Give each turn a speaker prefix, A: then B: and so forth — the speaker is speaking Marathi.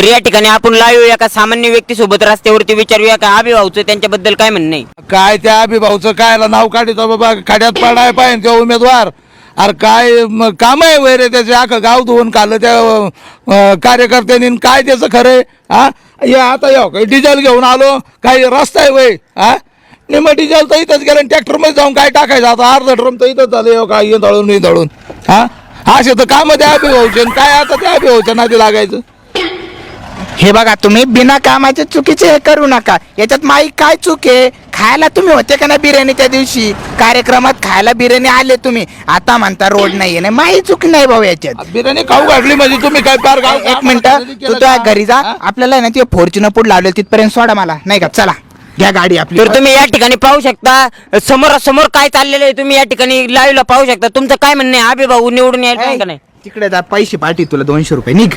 A: तर या ठिकाणी आपण लावूया का सामान्य व्यक्ती सोबत रस्त्यावरती विचारूया का अभिभावचं त्यांच्याबद्दल काय म्हणणं आहे.
B: काय त्या अभिभावचं कायला नाव काढितो बाबा, खड्यात पडाय पाहिजे तो उमेदवार. अरे काय काम आहे वय रे त्याचे, अख्खं गाव धुवून खाल्लं त्या कार्यकर्त्यांनी. काय त्याचं खरंय हा? या आता या डिझेल घेऊन आलो, काही रस्ता आहे वय हा? निम डिझेल तर इथंच गेलं, ट्रॅक्टर मध्ये जाऊन काय टाकायचं आता, अर्धा ड्रम तर इथंच झालं काय दळून दळून हा. असे तर काम त्या अभिभावचे, काय आता त्या अभिभावच्या नादी लागायचं.
C: हे बघा, तुम्ही बिना कामाचे चुकीचे हे करू नका. याच्यात माई काय चूक आहे? खायला तुम्ही होते का ना बिर्याणी त्या दिवशी कार्यक्रमात, खायला बिर्याणी आले तुम्ही, आता म्हणता रोड नाहीये. नाही, माई चूक नाही भाऊ याच्यात.
B: बिर्याणी खाऊ घातली म्हणजे तुम्ही काय पार गाव.
C: एक मिनिट, तू त्या घरी जा, आपल्याला ना ते फॉर्च्युनर पुढे लावले तिथपर्यंत सोडा मला, नाही का? चला घ्या गाडी आपली.
A: तर तुम्ही या ठिकाणी पाहू शकता समोरासमोर काय चाललेलं आहे, तुम्ही या ठिकाणी लाईव्हला पाहू शकता. तुमचं काय म्हणणं आहे, अभिभाऊ निवडून यायला का नाही?
C: तिकडे जा, पैसे पाठी तुला 200 रुपये, निघ.